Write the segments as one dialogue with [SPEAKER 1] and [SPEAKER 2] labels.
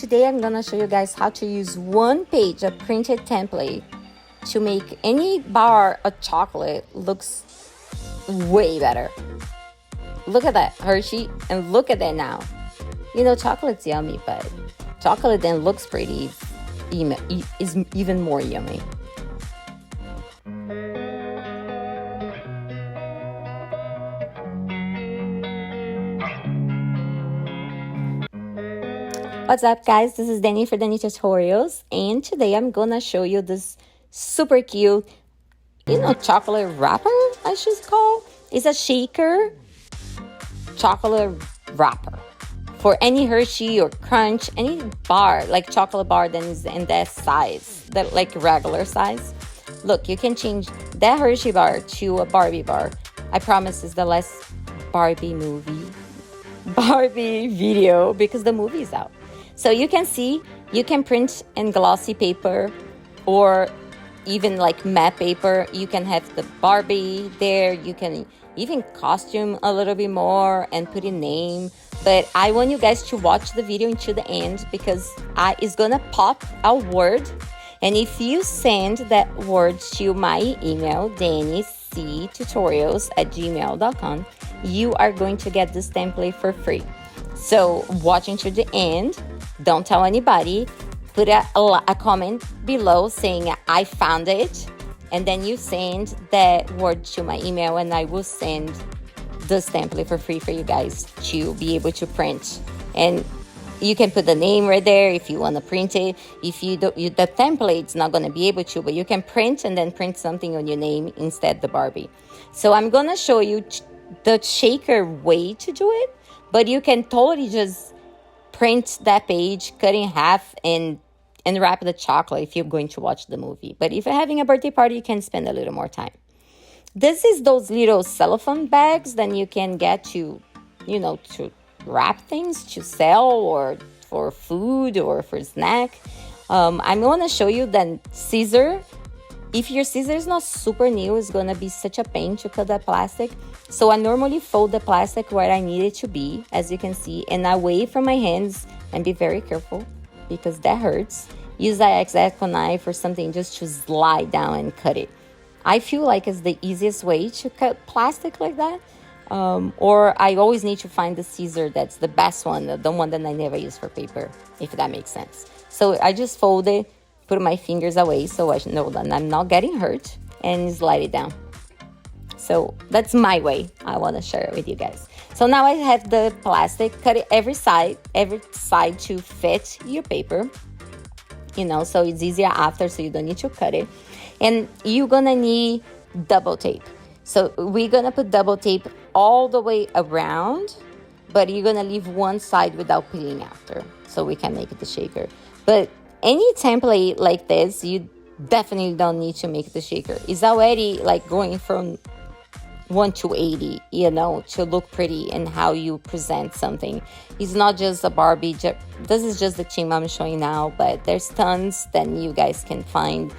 [SPEAKER 1] today I'm gonna show you guys how to use one page of printed template to make any bar of chocolate looks way better. Look at that, Hershey, and look at that now. You know, chocolate's yummy, but chocolate then looks pretty, is even more yummy. What's up, guys? This is Dani for Dani Tutorials, and today I'm gonna show you this super cute, chocolate wrapper, I should call. It's a shaker chocolate wrapper for any Hershey or Crunch, any bar, like chocolate bar that is in that size, that like regular size. Look, you can change that Hershey bar to a Barbie bar. I promise it's the last Barbie video because the movie is out. So you can see, you can print in glossy paper or even like matte paper. You can have the Barbie there. You can even costume a little bit more and put a name. But I want you guys to watch the video until the end because it's gonna pop a word. And if you send that word to my email, danicctutorials@gmail.com, you are going to get this template for free. So watch until the end. Don't tell anybody. Put a comment below saying I found it, and then you send that word to my email, and I will send this template for free for you guys to be able to print. And you can put the name right there if you want to print it. If you don't, the template's not going to be able to, but you can print and then print something on your name instead the Barbie. So I'm going to show you the shaker way to do it, but you can totally just print that page, cut in half, and wrap the chocolate if you're going to watch the movie. But if you're having a birthday party, you can spend a little more time. This is those little cellophane bags that you can get to wrap things to sell or for food or for snack. I'm going to show you that scissor. If your scissor is not super new, it's going to be such a pain to cut that plastic. So I normally fold the plastic where I need it to be, as you can see, and away from my hands, and be very careful because that hurts. Use that X-Acto knife or something just to slide down and cut it. I feel like it's the easiest way to cut plastic like that. Or I always need to find the scissor that's the best one, the one that I never use for paper, if that makes sense. So I just fold it, put my fingers away so I know that I'm not getting hurt, and slide it down. So that's my way. I want to share it with you guys. So now I have the plastic, cut it every side to fit your paper, so it's easier after, so you don't need to cut it. And you're gonna need double tape. So we're gonna put double tape all the way around, but you're gonna leave one side without peeling after, so we can make the shaker. But any template like this, you definitely don't need to make the shaker. It's already like going from 1 to 80, to look pretty and how you present something. It's not just a Barbie. This is just the team I'm showing now, but there's tons that you guys can find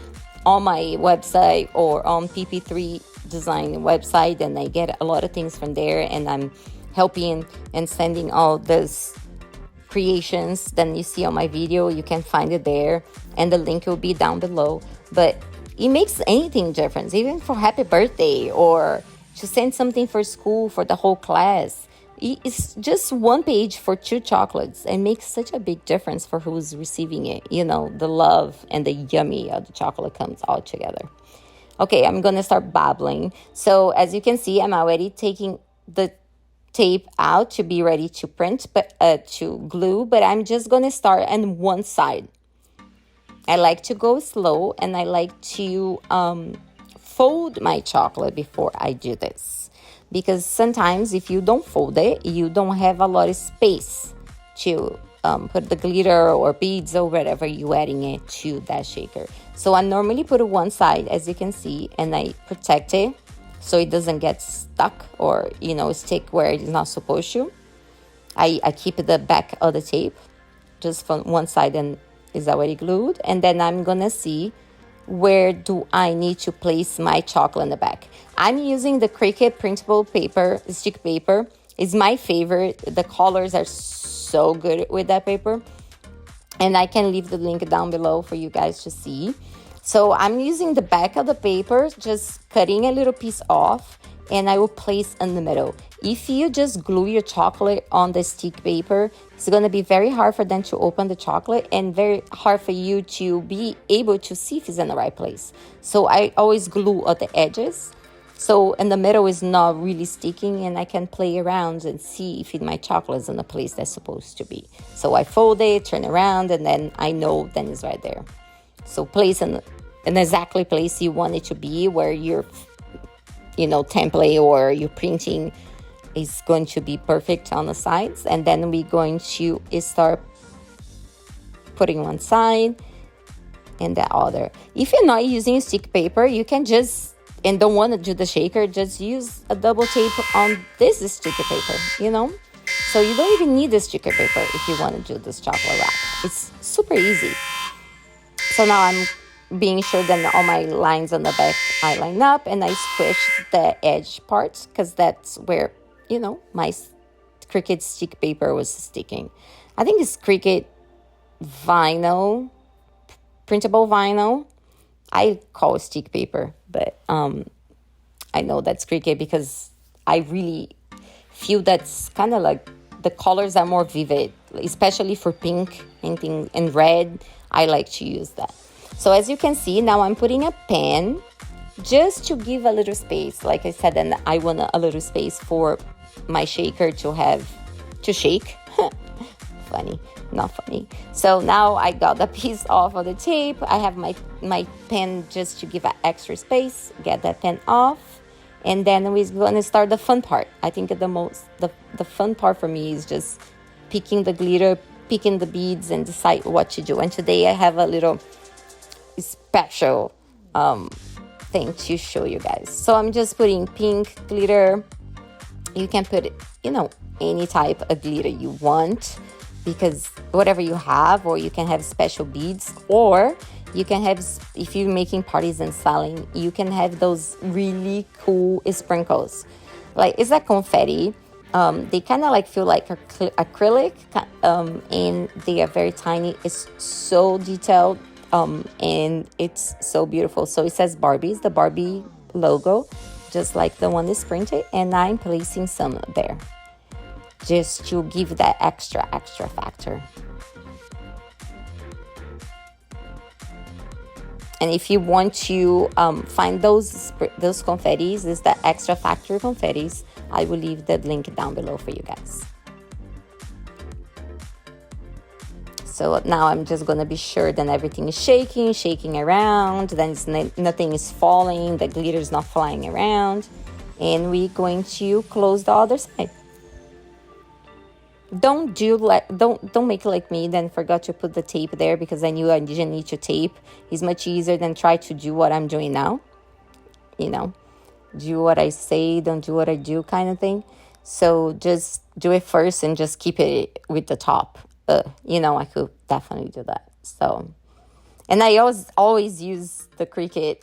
[SPEAKER 1] on my website or on PP3 Design website, and I get a lot of things from there, and I'm helping and sending all those creations that you see on my video. You can find it there, and the link will be down below. But it makes anything difference, even for happy birthday or to send something for school for the whole class. It's just one page for 2 chocolates and makes such a big difference for who's receiving it. The love and the yummy of the chocolate comes all together. Okay, I'm gonna start babbling. So as you can see, I'm already taking the tape out to be ready to print, but to glue, but I'm just gonna start on one side. I like to go slow, and I like to fold my chocolate before I do this, because sometimes if you don't fold it, you don't have a lot of space to put the glitter or beads or whatever you're adding it to that shaker. So I normally put it one side, as you can see, and I protect it so it doesn't get stuck or stick where it's not supposed to. I keep the back of the tape just from one side and is already glued, and then I'm gonna see where do I need to place my chocolate in the back. I'm using the Cricut printable paper, stick paper. It's my favorite. The colors are so good with that paper. And I can leave the link down below for you guys to see. So I'm using the back of the paper, just cutting a little piece off, and I will place in the middle. If you just glue your chocolate on the stick paper, it's going to be very hard for them to open the chocolate and very hard for you to be able to see if it's in the right place. So I always glue at the edges. So in the middle is not really sticking, and I can play around and see if my chocolate is in the place that's supposed to be. So I fold it, turn around, and then I know then it's right there. So place in exactly place you want it to be, where your template or your printing is going to be perfect on the sides. And then we're going to start putting one side and the other. If you're not using stick paper, you can just, and don't want to do the shaker, just use a double tape on this sticker paper, So you don't even need the sticker paper if you want to do this chocolate wrap. It's super easy. So now I'm being sure that all my lines on the back I line up, and I squish the edge parts because that's where, my Cricut stick paper was sticking. I think it's Cricut vinyl, printable vinyl. I call it stick paper, but I know that's Cricut because I really feel that's kind of like the colors are more vivid, especially for pink and red. I like to use that. So as you can see, now I'm putting a pen just to give a little space. Like I said, and I want a little space for my shaker to shake. Funny, not funny. So now I got the piece off of the tape. I have my pen just to give an extra space. Get that pen off, and then we're gonna start the fun part. I think the fun part for me is just picking the glitter, picking the beads, and decide what to do. And today I have a little special thing to show you guys. So I'm just putting pink glitter. You can put any type of glitter you want, because whatever you have, or you can have special beads, or you can have, if you're making parties and selling, you can have those really cool sprinkles. Like, it's like confetti. They kind of like feel like acrylic, and they are very tiny. It's so detailed, and it's so beautiful. So it says Barbie, it's the Barbie logo, just like the one is printed, and I'm placing some there, just to give that extra factor. And if you want to find those confettis, is the extra factor confettis, I will leave the link down below for you guys. So now I'm just gonna be sure that everything is shaking around, then nothing is falling, the glitter is not flying around, and we're going to close the other side. Don't make it like me, then forgot to put the tape there, because I knew I didn't need to tape. It's much easier than try to do what I'm doing now. Do what I say, don't do what I do kind of thing. So just do it first and just keep it with the top. I could definitely do that. So, and I always use the Cricut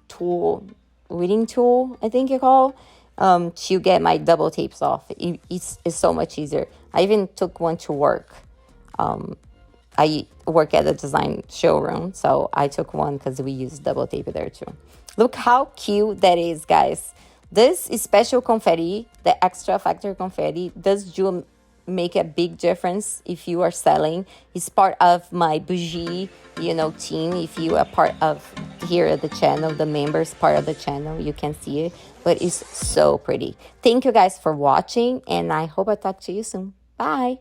[SPEAKER 1] tool, weeding tool, I think you call, to get my double tapes off. It's so much easier. I even took one to work. I work at a design showroom, so I took one because we use double tape there too. Look how cute that is, guys. This special confetti, the extra factor confetti, does make a big difference if you are selling. It's part of my bougie, team. If you are part of here at the channel, the members part of the channel, you can see it. But it's so pretty. Thank you guys for watching, and I hope I talk to you soon. Bye.